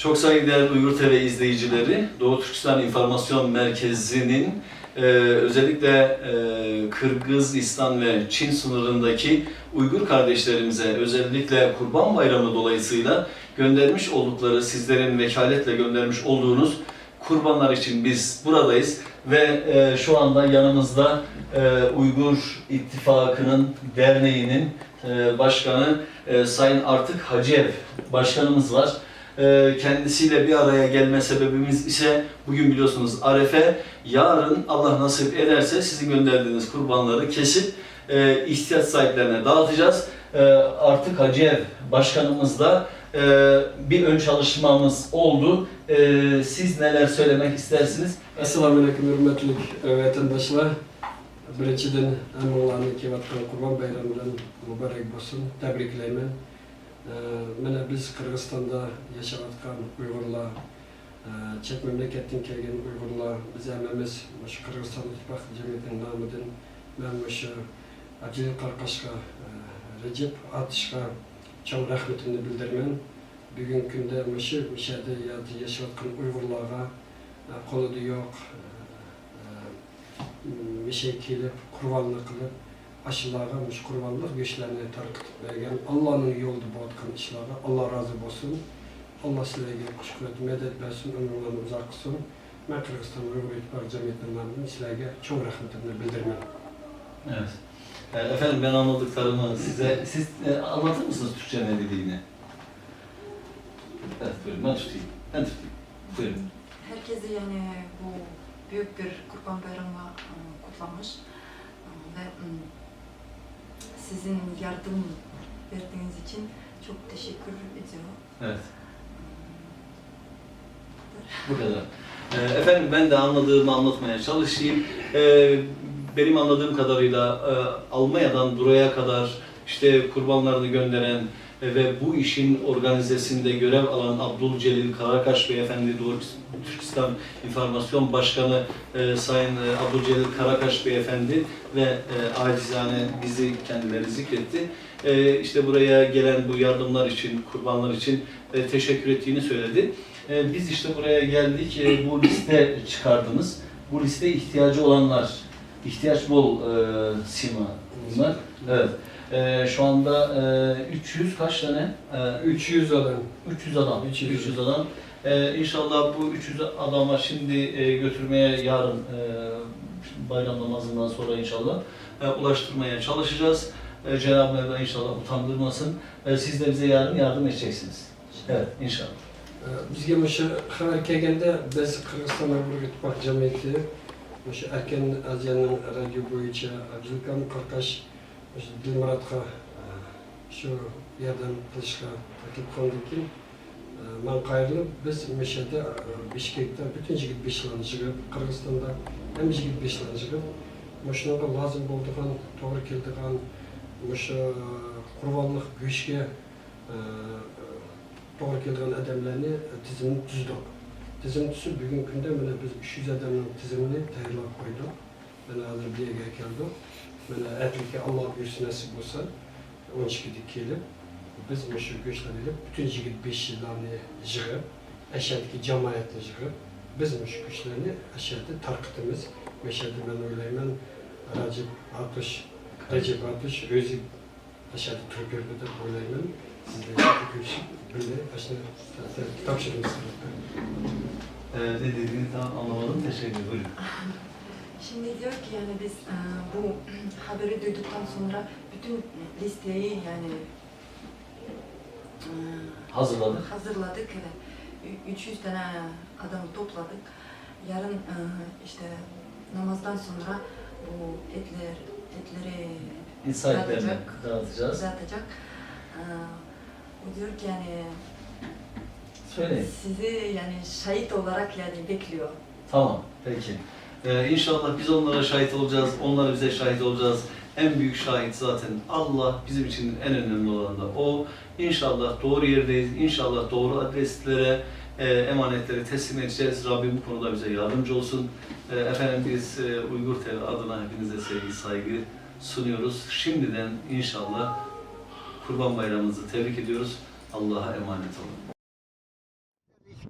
Çok saygıdeğer Uygur TV izleyicileri, Doğu Türkistan İnformasyon Merkezi'nin özellikle Kırgızistan ve Çin sınırındaki Uygur kardeşlerimize özellikle Kurban Bayramı dolayısıyla göndermiş oldukları, sizlerin vekaletle göndermiş olduğunuz kurbanlar için biz buradayız ve şu anda yanımızda Uygur İttifakı'nın, derneğinin başkanı Sayın Artık Hacıev başkanımız var. Kendisiyle bir araya gelme sebebimiz ise bugün biliyorsunuz Arefe, yarın Allah nasip ederse sizin gönderdiğiniz kurbanları kesip ihtiyaç sahiplerine dağıtacağız. Artık Hacıev başkanımızla bir ön çalışmamız oldu. Siz neler söylemek istersiniz? Assalamualaikum hürmetli vatandaşlar. Birinçiden Allah'ın kevatkan Kurban Bayramı'ndan mübarek olsun. Tebrikleymen. Mene biz Kırgızistan'da yaşayatkan Uygurlar, çet memleketten kelgen Uygurlar, biz emmemiz Kırgızistan İttifak Cemiyeti'nin namıdın ben Acil Karkaşka, Recep Atışka çoğu rahmetini bildirmen. Bugün günde müşahede yaşayatkan Uygurlar'a kolu da yok, bir şey kelip, kurbanlık kılıp, aşılara kurbanlık güçlerini tarkıt vergen, Allah'ın yolda boğatkan işlara, Allah razı olsun. Allah sizlerge kuşkuret medet versin, ömürlerini uzak kılsın. Ben Kırgızistan Uygur İttifak Cemiyeti'nin namını sizlerge çok rahmetini bildirmem. Evet. Efendim ben anladıklarımı siz anlatır mısınız Türkçe ne dediğini? Evet, buyurun ben tutayım. Ben tutayım. Buyurun. Herkese yani bu büyük bir Kurban Bayramı kutlamış ve sizin yardım verdiğiniz için çok teşekkür ediyorum. Evet. Bu kadar. Efendim ben de anladığımı anlatmaya çalışayım. Benim anladığım kadarıyla Almanya'dan buraya kadar işte kurbanlarını gönderen ve bu işin organizesinde görev alan Abdülcelil Karakaş Beyefendi, Doğu Türkistan İnformasyon Başkanı Sayın Abdülcelil Karakaş Beyefendi ve acizane bizi kendileri zikretti. İşte buraya gelen bu yardımlar için, kurbanlar için teşekkür ettiğini söyledi. Biz işte buraya geldik, bu liste çıkardınız. Bu liste ihtiyacı olanlar, ihtiyaç bol sima bunlar. Evet. Şu anda 300 kaç tane? 300 adam. 300 adam. 300 adam. İnşallah bu 300 adama şimdi götürmeye yarın bayram namazından sonra inşallah ulaştırmaya çalışacağız. Cenab-ı Mevla inşallah utandırmasın. Siz de bize yarın yardım edeceksiniz. Evet, inşallah. Bizge şu haber kelgende biz Kırgızistan Uygur İttifak Cemiyeti şu erken Aziyanın radyo boyunca Abdülkan Karkaş Dilmurat'a şu yerden kılışka takip kıldık. Ben kayırılıp biz Meşe'de Bişkek'te bütün jigit beşlerini çıkıp Kırgızistan'da hem jigit beşlerini çıkıp şununla lazım olduğun, doğru keldiğin şu kurbanlık güçke doğru keldiğin adamlarını tizimini düzdük. Tizim tüsü bugün günde biz 300 adamın tizimini tayarlap koyduk. Ben hazır bir yere geldim. Ben etlike Allah büyüsü nasip olsa 12 dikelim. Biz şu güçleriyle bütün jigit 5 yıllarını yığıp, aşağıdaki cemaatini yığıp, bizim şu güçlerini aşağıda tarkıtımız. Meşhede ben öyleymen Recep Atış, özü aşağıda Türkiye'de de öyleymen. Siz de güç böyle aşağıda tapşırınız. Ne dediğini tam anlamadım. Teşekkür ederim. Şimdi diyor ki yani biz bu haberi duyduktan sonra bütün listeyi yani hazırladık. Evet. 300 tane adamı topladık. Yarın işte namazdan sonra bu etleri dağıtacak. O diyor ki yani söyleyin. Sizi yani şahit olarak yani bekliyor. Tamam, peki. İnşallah biz onlara şahit olacağız, onlar bize şahit olacağız. En büyük şahit zaten Allah, bizim için en önemli olan da O. İnşallah doğru yerdeyiz, inşallah doğru adreslere, emanetleri teslim edeceğiz. Rabbim bu konuda bize yardımcı olsun. Efendim biz Uygur TV adına hepinize sevgi, saygı sunuyoruz. Şimdiden inşallah Kurban Bayramınızı tebrik ediyoruz. Allah'a emanet olun.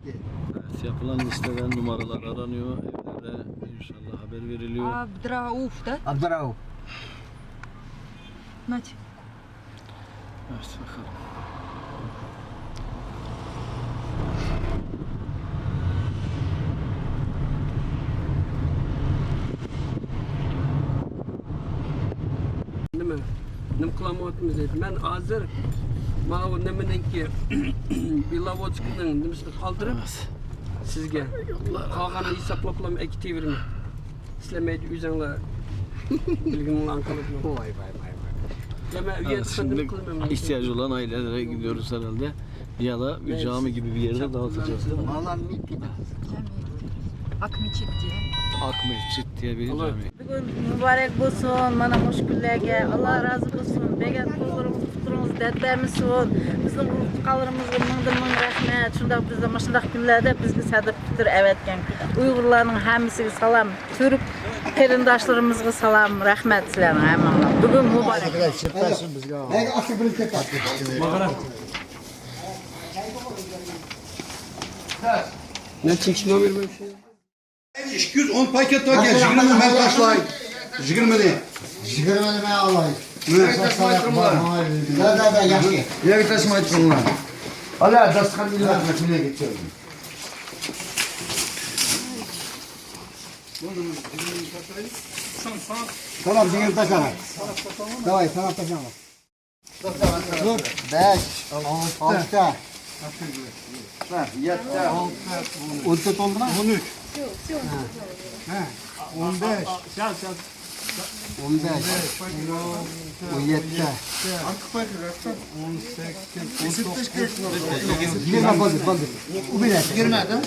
Evet, yapılan listeden numaralar aranıyor. Evlere inşallah haber veriliyor. Abdrauf da. Abdurrauf. Nati. Evet, bakalım. Nima? Nim qilamoqmiz dedi. Men hozir mana bu nimaniki Bilovodskdan nimasini qoldirib Evet. sizga qolganini hisoblab aktivering. Ishlamaydi o'zinglar bilgininglarni qilib. Vay vay vay. Yama uyga Evet, chiqdim şimdi qilaman. ihtiyacı olan ailelere gidiyoruz herhalde. Ya da bir cami gibi bir yerde dağıtacağız değil mi? Alan mikina. Akmiçit diye. Ak Mescit diye bir Allah. cami. Bugün mübarek olsun, mana hoş günlerge. Allah razı olsun. Beget kullarımız, tuturumuz, dertlerimiz olsun. Bizim kalırımızı mıngdır rahmet. Şunda bizde maşındak günlerde bizge sadip bitir evetken. Uygurların hemisiga salam. Türk perindaşlarımızga salam. Rahmet sizlerine hemen. Bugün mübarek. Hey, akı bir tek at. Ne çekişme bir şey. 210 paket daha gel. 20 ben taşlayayım. 20 de. Жигермени мен алайын. Да, яхшы. Yer taşımaydı bunlar. Ала, дастархан илат мәселе кетті. Tamam, жигер ташама. Давай, tamam ташама. 4, 5, 6, 7, 14 oldu mu? 13. 15. 15, 17, 20 болды. Убирайық. 20 да?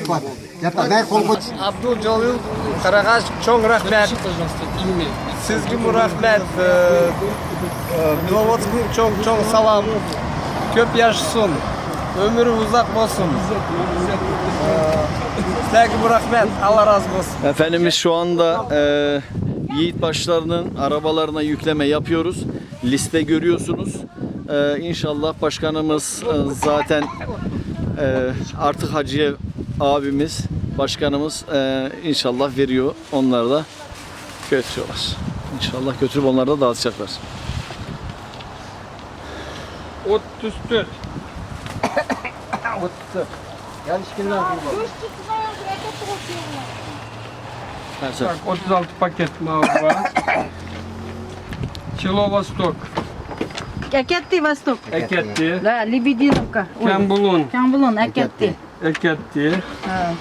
Хватит. Yapma, ben kol koç. Abduljalil Qarag'ash cho'ng rahmat. Sizga mu rahmat. Bilovodskiy cho'ng salom. Ko'p yashasin. Ömrü uzoq bo'lsin. Sizlarga bu rahmat. Allah razı olsun. Efendimiz şu anda yiğit başlarının arabalarına yükleme yapıyoruz. Liste görüyorsunuz. İnşallah başkanımız zaten artık Hacıyev abimiz, başkanımız inşallah veriyor. Onlar da götürüyorlar. İnşallah götürüp onları da dağıtacaklar. 34. Так, 36 paket mağaza. Kilo Vostok. Eketti Vostok. Eketti. La, Libidinovka. Kembulun. Kambulun, Eketti. Eketti. Ha.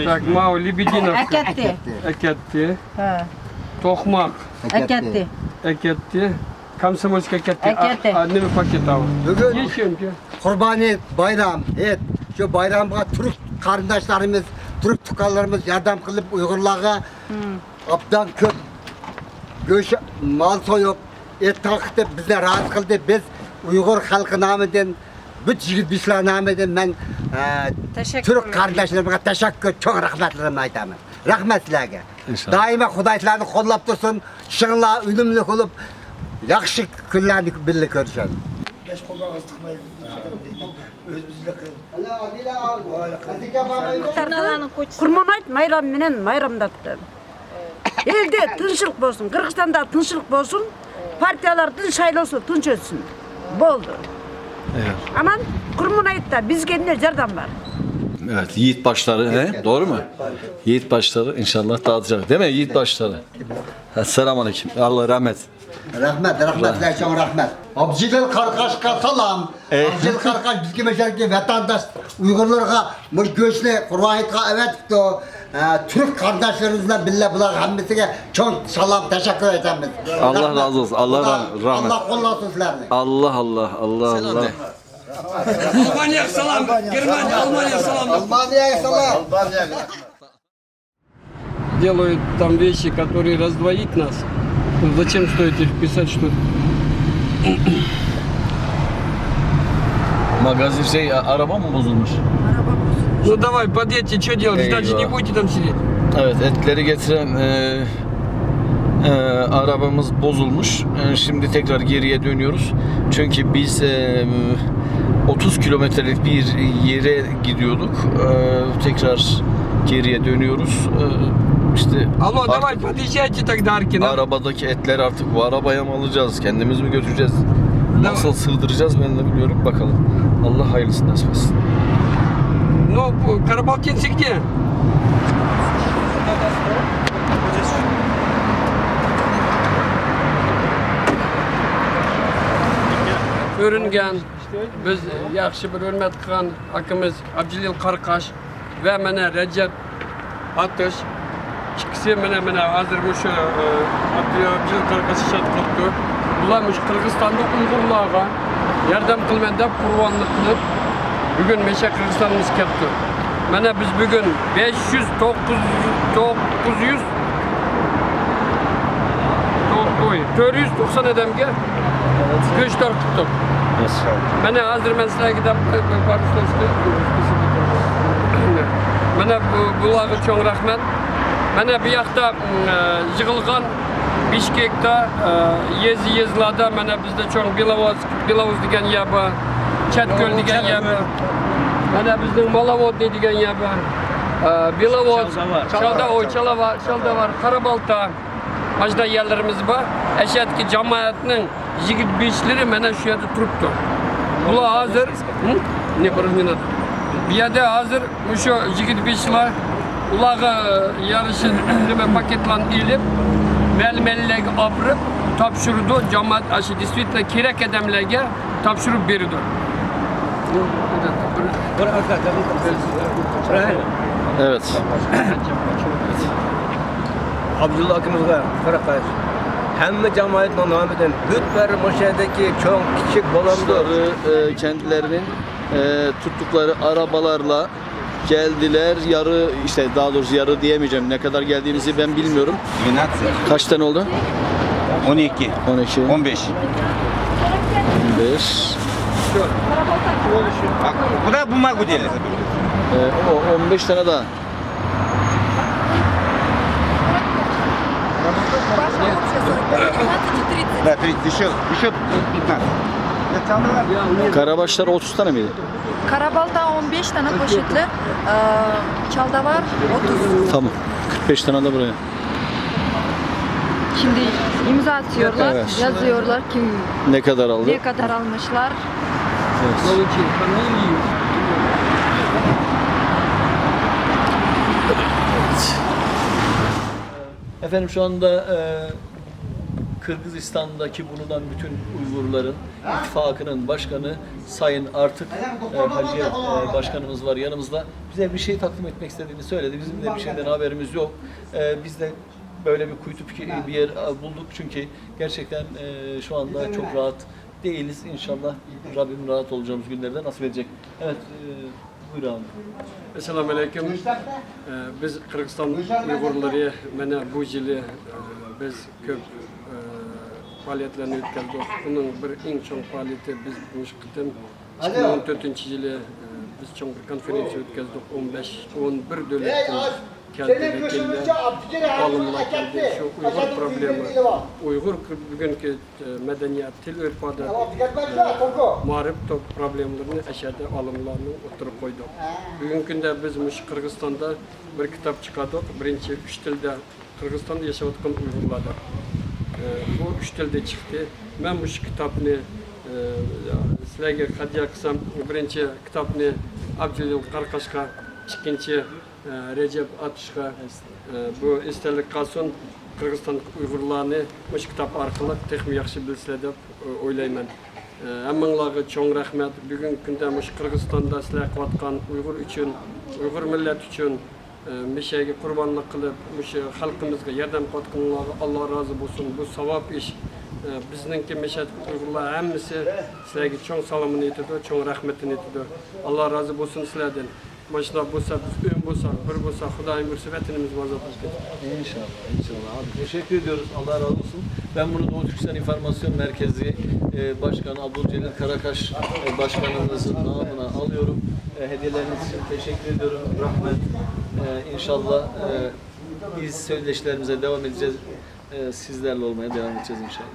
Так, Mao Libidinovka. Eketti. Eketti. Ha. Tohmak. Eketti. Eketti. Komsomolsk eketti. Eketti. Nima paket al? Bugün Yeshem ki. Kurbani bayram. Evet, şu bayramga Türk kardeşlerimiz, Türk tukallarımız yardım kılıp Uygurlarga abdan köp göç mal soyup et takıp bize razı kıldı. Biz Uygur halkı namıdan bütün bizler namıdan ben Teşekkür Türk kardeşlerime teşekkür, çok rahmetlerimi aytaman. Rahmet sizlerge. İnşallah. Daima Xudaylarını kollap dursun, şınla ünümlük olup yaxşı günlerini birlikte görüşelim. Kurman ayt mayram menen mayramdaptı. Elde tınçılık bolsun, Kırgızstanda tınçılık bolsun, partiyalar tınç şaylosun, tınç ötsün. Boldu. Evet. Aman kurman ayt da biz kendine yardım var. Evet, yiğit başları, he? Doğru mu? Yiğit başları inşallah dağıtacak, değil mi? Yiğit başları. Selamünaleyküm. Allah rahmet. Rahmet, çok rahmet. Abjidel Karkaş'a salam. Abjidel Karkaş bizge meşerki vatandaş Uygurlarga bu göçle Kurbanit'e evet o Türk kardeşlerimizle birlikte bular hamdisine çok salam teşekkür ederiz. Allah razı olsun. Allah rahmet. Allah kollasın sizlerini. Allah. Almanya salam. Germaniya, Almanya salam. Almanya'ya salam. Делают там вещи, которые раздвоить нас. Зачем стоит их писать, что Magazin araba mı bozulmuş? ну давай, подъедьте, что делать? Дальше не Eyvah. будете там сидеть. Evet, etleri getiren Arabamız bozulmuş. Şimdi tekrar geriye dönüyoruz. Çünkü biz 30 kilometrelik bir yere gidiyorduk. Tekrar geriye dönüyoruz. İşte Алло, давай, artık подъезжайте тогда, Аркина. arabadaki etler artık bu arabaya mı alacağız? Kendimiz mi götüreceğiz? Nasıl sığdıracağız ben de biliyorum. Bakalım. Allah hayırlısını nasip etsin. Ну, Карабалтинцы где? Көрінген, biz yaxshi bir hurmat qilgan akamiz Abdulil Qarqash va mana Rajab Atish ikkisi mana hozir o'sha Abdulil Qarqash ishlab qilibdi. Ular mush Qirg'izistonda Uyg'urlarga yordam qilman deb qurbonlik qilib bugun mesha Qirg'izistonimiz kelibdi. Mana biz bugun 490 odamga go'shtlar qildik. Mana hozir men sizlarga deb mana bularga cho'ng rahmat. Mana bu yoqda yig'ilgan Bishkekda yezlarda mana bizda cho'ng Belovoz degan yer bor, Chatko'l degan yer bor. Mana bizning Molovodniy degan yer bor. Belovoz, Chaldavar, Qarabalta majda yerlarimiz bor. Ashadki jamoatning 25'leri mana shu yerda turibdi. Bular hozir bu yerda hozir o'sha 25'lar ularga yarışın nima paketlarni ilib, melmellarga olib topshirdi. Jamoat aşı действительно kerak odamlarga topshirib berdi. Evet. Abdullah akımızga Qaraqash hamma jamoatning nomidan bütber Moshadagi cho'ng kichik bolamdi Kendilerinin tuttukları arabalarla geldiler. Yarı işte daha doğrusu yarı diyemeyeceğim. Ne kadar geldiğimizi ben bilmiyorum. 12, Kaç tane oldu? 12, 12, 15. 15. Bak, bu da bumag değil. O 15 tane daha. Да, 30, еще 15. Karabaşlar 30 tane miydi? Karabalta 15 tane poşetli, Çaldavar 30. Tamam. 45 tane de buraya. Şimdi imza atıyorlar, Evet. yazıyorlar kim Ne kadar aldı? ne kadar almışlar. Evet. Efendim şu anda Kırgızistan'daki bulunan bütün Uygurların ittifakının başkanı Sayın Artık Hacı Başkanımız var yanımızda. Bize bir şey takdim etmek istediğini söyledi. Bizim de bir şeyden haberimiz yok. Biz de böyle bir kuytu bir yer bulduk çünkü gerçekten şu anda çok rahat değiliz. İnşallah Rabbim rahat olacağımız günlerde nasip edecek. Evet, buyur abi. Assalamu alaikum. Biz Kırgızistan Uygurları mana bu yili biz ko'p faaliyetlarni o'tkazdik. Bunun bir eng chong faaliyeti biz bu qitim 2014-yili biz chong bir konferensiya o'tkazdik. 11 davlatdan keldi vakillar, olimlar keldi. Shu Uyg'ur problemi, Uyg'ur bugungi madaniyat, til, urf, odat, ma'rif problemlarini ashada olimlarni o'tirib qo'ydik. Bugungi kunda biz mush Qirg'izistonda bir kitob chiqardik. Birinchi 3 tilda Qirg'izistonda yashayotgan Uyg'urlar. Bu 3 tilda chiqdi. Men mush kitobni sizlarga hadya qilsam, birinchi kitobni Abdulil Qarqashga, ikkinchi Recep Atishga bu esdalik qolsin. Qirg'iziston Uyg'urlarni mush kitob orqali texmi yaxshi bilsa deb o'ylayman. Hammanglarga cho'ng rahmat. Bugungi kunda mush Qirg'izistonda sizlar qilayotgan Uyg'ur uchun, Uyg'ur millat uchun mishaga qurbonlik qilib, mush xalqimizga yordam qilayotganlarga Alloh rozi bo'lsin. Bu savob ish. Bizningki mishat Uyg'urlar hammasi sizlarga cho'ng salomini aytadi, cho'ng rahmatini aytadi. Alloh rozi bo'lsin sizlardan. Maşallah bo'lsa, biz ön bo'lsa, bir bo'lsa, Xudoyim ursa vatanimiz ozod bo'lsin. İnşallah, inşallah abi. Teşekkür ediyoruz. Allah razı olsun. Ben bunu Doğu Türkistan İnformasyon Merkezi Başkanı Abdülcelil Karakaş Başkanımızın namına alıyorum. Hediyeleriniz için teşekkür ediyorum. Rahmet. İnşallah biz söyleşilerimize devam edeceğiz. sizlerle olmaya devam edeceğiz inşallah.